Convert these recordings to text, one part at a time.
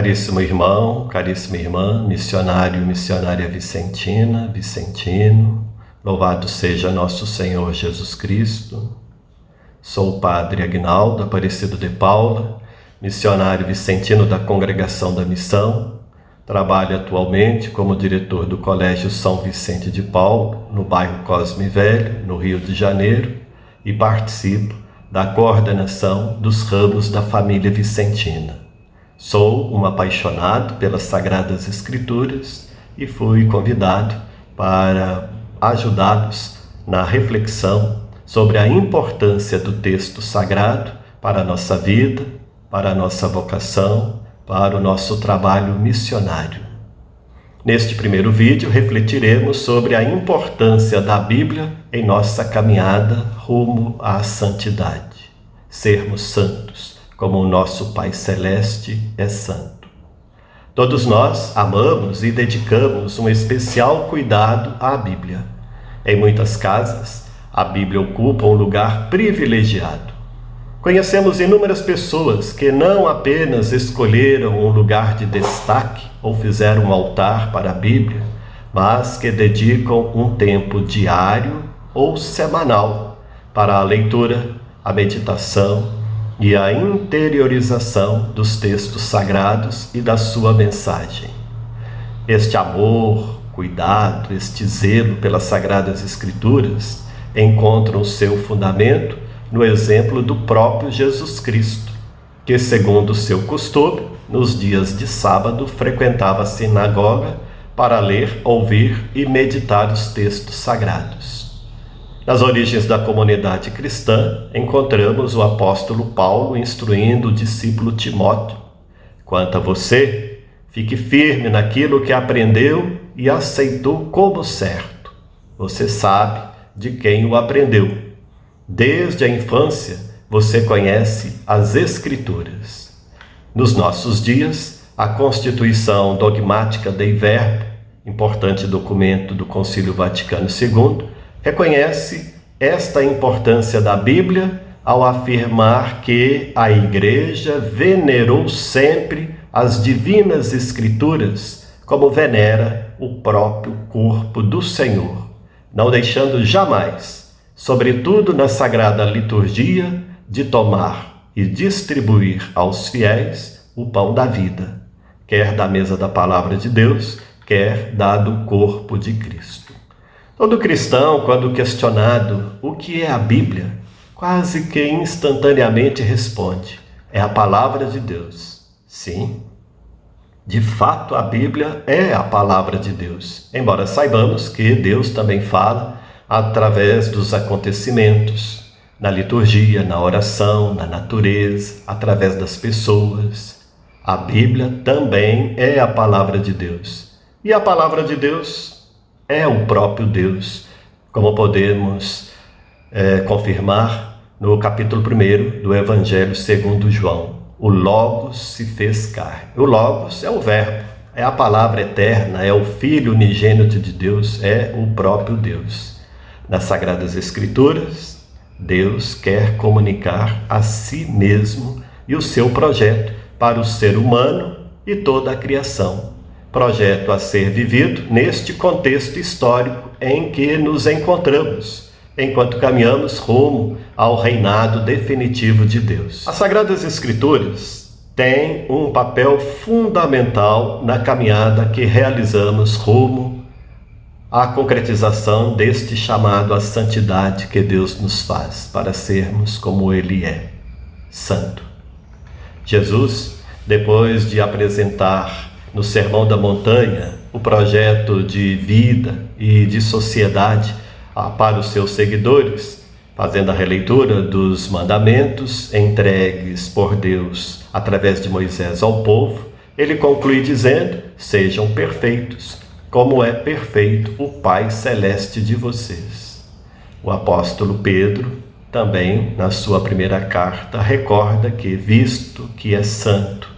Caríssimo irmão, caríssima irmã, missionário e missionária vicentina, vicentino, louvado seja nosso Senhor Jesus Cristo. Sou o Padre Aguinaldo Aparecido de Paula, missionário vicentino da Congregação da Missão. Trabalho atualmente como diretor do Colégio São Vicente de Paulo, no bairro Cosme Velho, no Rio de Janeiro, e participo da coordenação dos ramos da família vicentina. Sou um apaixonado pelas Sagradas Escrituras e fui convidado para ajudá-los na reflexão sobre a importância do texto sagrado para a nossa vida, para a nossa vocação, para o nosso trabalho missionário. Neste primeiro vídeo, refletiremos sobre a importância da Bíblia em nossa caminhada rumo à santidade. Sermos santos, como o nosso Pai Celeste é santo. Todos nós amamos e dedicamos um especial cuidado à Bíblia. Em muitas casas, a Bíblia ocupa um lugar privilegiado. Conhecemos inúmeras pessoas que não apenas escolheram um lugar de destaque ou fizeram um altar para a Bíblia, mas que dedicam um tempo diário ou semanal para a leitura, a meditação e a interiorização dos textos sagrados e da sua mensagem. Este amor, cuidado, este zelo pelas Sagradas Escrituras encontram seu fundamento no exemplo do próprio Jesus Cristo, que, segundo seu costume, nos dias de sábado frequentava a sinagoga para ler, ouvir e meditar os textos sagrados. Nas origens da comunidade cristã, encontramos o apóstolo Paulo instruindo o discípulo Timóteo: quanto a você, fique firme naquilo que aprendeu e aceitou como certo. Você sabe de quem o aprendeu. Desde a infância, você conhece as Escrituras. Nos nossos dias, a Constituição Dogmática Dei Verbo, importante documento do Concílio Vaticano II, reconhece esta importância da Bíblia ao afirmar que a Igreja venerou sempre as divinas Escrituras como venera o próprio corpo do Senhor, não deixando jamais, sobretudo na Sagrada Liturgia, de tomar e distribuir aos fiéis o pão da vida, quer da mesa da Palavra de Deus, quer da do corpo de Cristo. Todo cristão, quando questionado o que é a Bíblia, quase que instantaneamente responde: é a palavra de Deus. Sim, de fato a Bíblia é a palavra de Deus, embora saibamos que Deus também fala através dos acontecimentos, na liturgia, na oração, na natureza, através das pessoas. A Bíblia também é a palavra de Deus. E a palavra de Deus é o próprio Deus, como podemos confirmar no capítulo 1 do Evangelho segundo João. O Logos se fez carne. O Logos é o Verbo, é a palavra eterna, é o Filho unigênito de Deus, é o próprio Deus. Nas Sagradas Escrituras, Deus quer comunicar a si mesmo e o seu projeto para o ser humano e toda a criação. Projeto a ser vivido neste contexto histórico em que nos encontramos, enquanto caminhamos rumo ao reinado definitivo de Deus. As Sagradas Escrituras têm um papel fundamental na caminhada que realizamos rumo à concretização deste chamado à santidade que Deus nos faz para sermos como Ele é, santo. Jesus, depois de apresentar no Sermão da Montanha o projeto de vida e de sociedade para os seus seguidores, fazendo a releitura dos mandamentos entregues por Deus através de Moisés ao povo, ele conclui dizendo: sejam perfeitos, como é perfeito o Pai Celeste de vocês. O apóstolo Pedro, também na sua primeira carta, recorda que, visto que é santo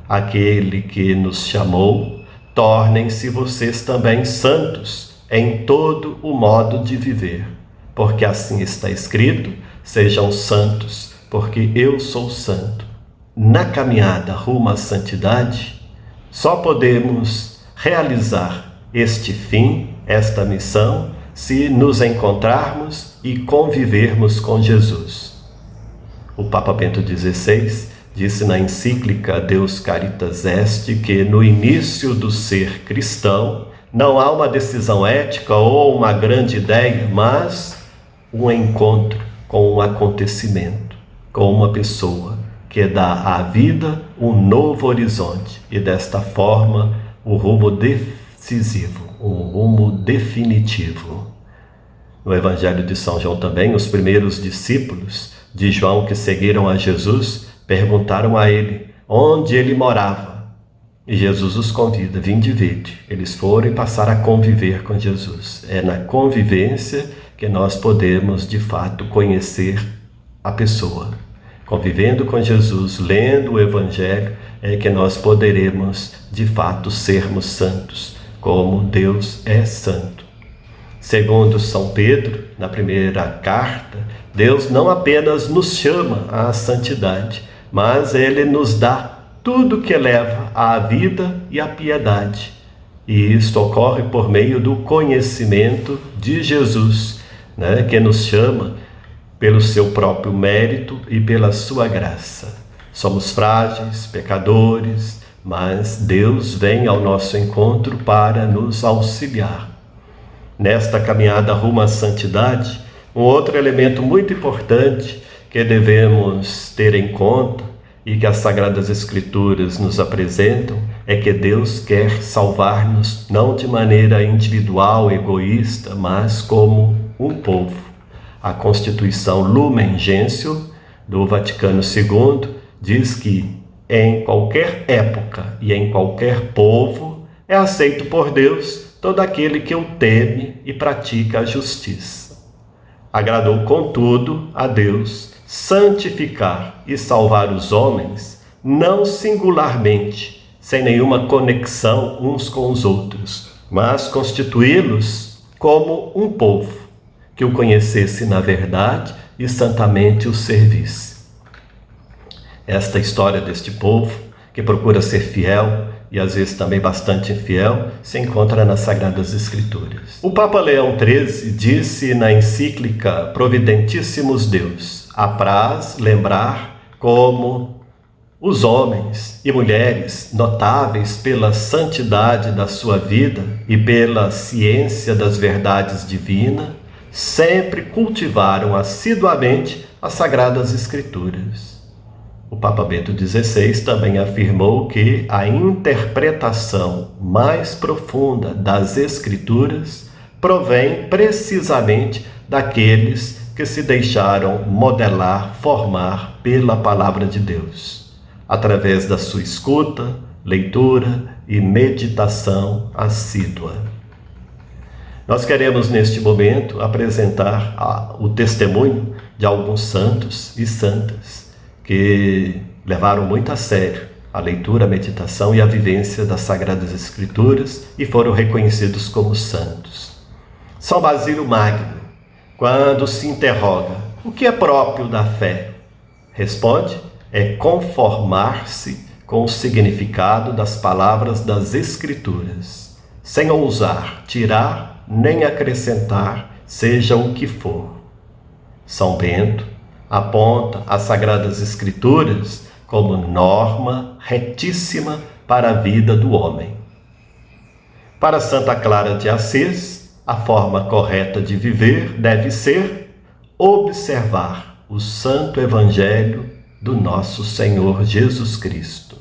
aquele que nos chamou, tornem-se vocês também santos em todo o modo de viver, porque assim está escrito: sejam santos, porque eu sou santo. Na caminhada rumo à santidade, Só podemos realizar este fim, esta missão, se nos encontrarmos e convivermos com Jesus. O Papa Bento XVI disse na encíclica Deus Caritas Est que no início do ser cristão não há uma decisão ética ou uma grande ideia, mas um encontro com um acontecimento, com uma pessoa que dá à vida um novo horizonte e desta forma o rumo decisivo, um rumo definitivo. No Evangelho de São João também, os primeiros discípulos de João que seguiram a Jesus perguntaram a ele onde ele morava. E Jesus os convida, vinde vede. Eles foram e passaram a conviver com Jesus. É na convivência que nós podemos, de fato, conhecer a pessoa. Convivendo com Jesus, lendo o Evangelho, é que nós poderemos, de fato, sermos santos, como Deus é santo. Segundo São Pedro, na primeira carta, Deus não apenas nos chama à santidade, mas Ele nos dá tudo que leva à vida e à piedade. E isto ocorre por meio do conhecimento de Jesus, que nos chama pelo seu próprio mérito e pela sua graça. Somos frágeis, pecadores, mas Deus vem ao nosso encontro para nos auxiliar. Nesta caminhada rumo à santidade, um outro elemento muito importante que devemos ter em conta e que as Sagradas Escrituras nos apresentam é que Deus quer salvar-nos não de maneira individual, egoísta, mas como um povo. A Constituição Lumen Gentium do Vaticano II diz que em qualquer época e em qualquer povo é aceito por Deus todo aquele que o teme e pratica a justiça. Agradou, contudo, a Deus santificar e salvar os homens, não singularmente, sem nenhuma conexão uns com os outros, mas constituí-los como um povo, que o conhecesse na verdade e santamente o servisse. Esta história deste povo, que procura ser fiel e às vezes também bastante infiel, se encontra nas Sagradas Escrituras. O Papa Leão XIII disse na encíclica Providentissimus Deus: apraz lembrar como os homens e mulheres notáveis pela santidade da sua vida e pela ciência das verdades divinas sempre cultivaram assiduamente as Sagradas Escrituras. O Papa Bento XVI também afirmou que a interpretação mais profunda das Escrituras provém precisamente daqueles que se deixaram modelar, formar pela Palavra de Deus, através da sua escuta, leitura e meditação assídua. Nós queremos, neste momento, apresentar o testemunho de alguns santos e santas que levaram muito a sério a leitura, a meditação e a vivência das Sagradas Escrituras e foram reconhecidos como santos. São Basílio Magno, quando se interroga o que é próprio da fé, responde: é conformar-se com o significado das palavras das Escrituras, sem ousar tirar nem acrescentar, seja o que for. São Bento aponta as Sagradas Escrituras como norma retíssima para a vida do homem. Para Santa Clara de Assis, a forma correta de viver deve ser observar o Santo Evangelho do nosso Senhor Jesus Cristo.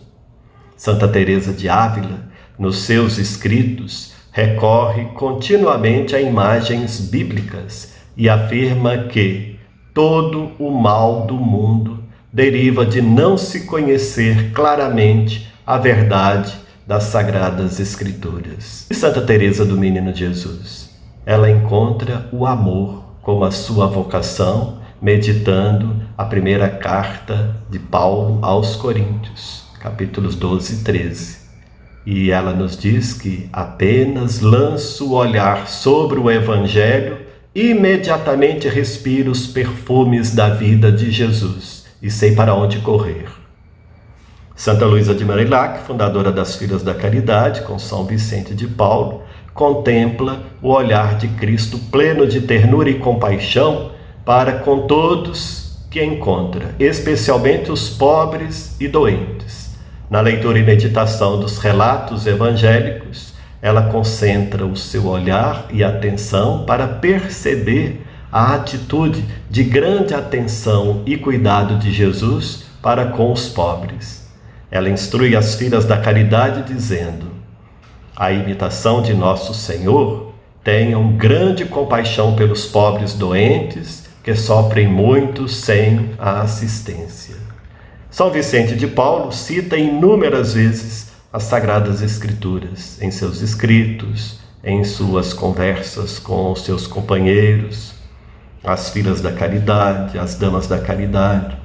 Santa Teresa de Ávila, nos seus escritos, recorre continuamente a imagens bíblicas e afirma que todo o mal do mundo deriva de não se conhecer claramente a verdade das Sagradas Escrituras. E Santa Teresa do Menino Jesus? Ela encontra o amor como a sua vocação, meditando a primeira carta de Paulo aos Coríntios, capítulos 12 e 13. E ela nos diz que apenas lanço o olhar sobre o Evangelho, imediatamente respiro os perfumes da vida de Jesus e sei para onde correr. Santa Luísa de Marillac, fundadora das Filhas da Caridade, com São Vicente de Paulo, contempla o olhar de Cristo pleno de ternura e compaixão para com todos que encontra, especialmente os pobres e doentes. Na leitura e meditação dos relatos evangélicos, ela concentra o seu olhar e atenção para perceber a atitude de grande atenção e cuidado de Jesus para com os pobres. Ela instrui as filhas da caridade dizendo: a imitação de nosso Senhor, tenham grande compaixão pelos pobres doentes que sofrem muito sem a assistência. São Vicente de Paulo cita inúmeras vezes as Sagradas Escrituras em seus escritos, em suas conversas com os seus companheiros, as filhas da caridade, as damas da caridade.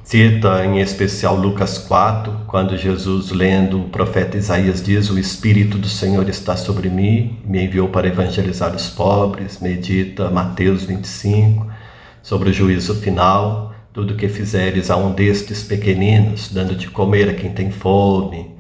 Cita em especial Lucas 4, quando Jesus, lendo o profeta Isaías, diz: o Espírito do Senhor está sobre mim, me enviou para evangelizar os pobres. Medita Mateus 25, sobre o juízo final: tudo que fizeres a um destes pequeninos, dando de comer a quem tem fome,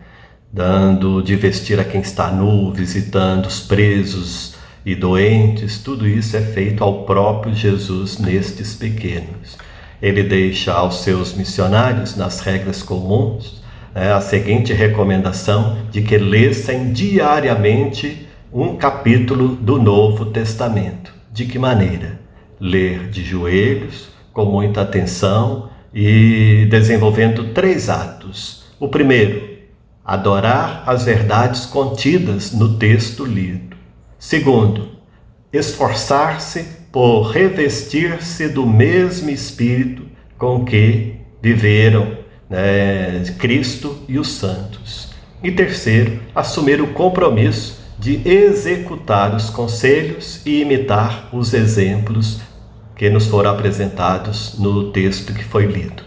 dando de vestir a quem está nu, visitando os presos e doentes, tudo isso é feito ao próprio Jesus nestes pequenos. Ele deixa aos seus missionários, nas regras comuns, a seguinte recomendação de que lessem diariamente um capítulo do Novo Testamento. De que maneira? Ler de joelhos, com muita atenção e desenvolvendo 3 atos. O primeiro, adorar as verdades contidas no texto lido. Segundo, esforçar-se por revestir-se do mesmo Espírito com que viveram Cristo e os santos. E terceiro, assumir o compromisso de executar os conselhos e imitar os exemplos que nos foram apresentados no texto que foi lido.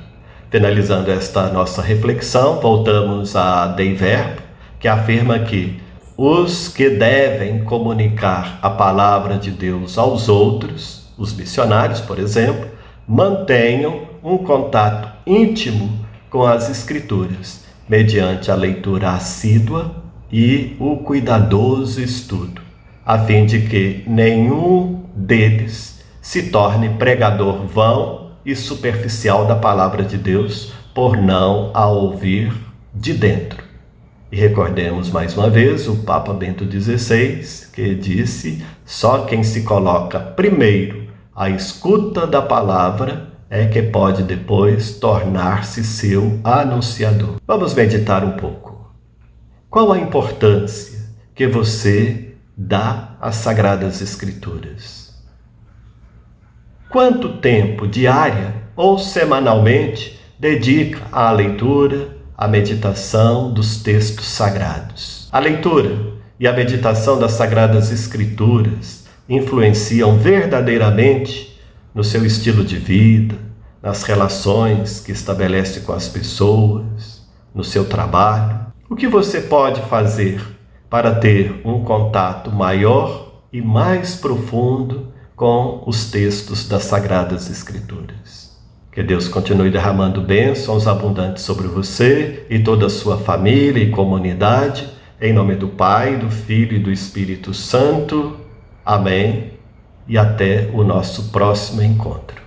Finalizando esta nossa reflexão, voltamos a Dei Verbo, que afirma que os que devem comunicar a palavra de Deus aos outros, os missionários, por exemplo, mantenham um contato íntimo com as Escrituras, mediante a leitura assídua e o cuidadoso estudo, a fim de que nenhum deles se torne pregador vão e superficial da palavra de Deus, por não a ouvir de dentro. E recordemos mais uma vez o Papa Bento XVI, que disse: só quem se coloca primeiro à escuta da palavra é que pode depois tornar-se seu anunciador. Vamos meditar um pouco. Qual a importância que você dá às Sagradas Escrituras? Quanto tempo diária ou semanalmente dedica à leitura, a meditação dos textos sagrados? A leitura e a meditação das Sagradas Escrituras influenciam verdadeiramente no seu estilo de vida, nas relações que estabelece com as pessoas, no seu trabalho. O que você pode fazer para ter um contato maior e mais profundo com os textos das Sagradas Escrituras? Que Deus continue derramando bênçãos abundantes sobre você e toda a sua família e comunidade, em nome do Pai, do Filho e do Espírito Santo. Amém. E até o nosso próximo encontro.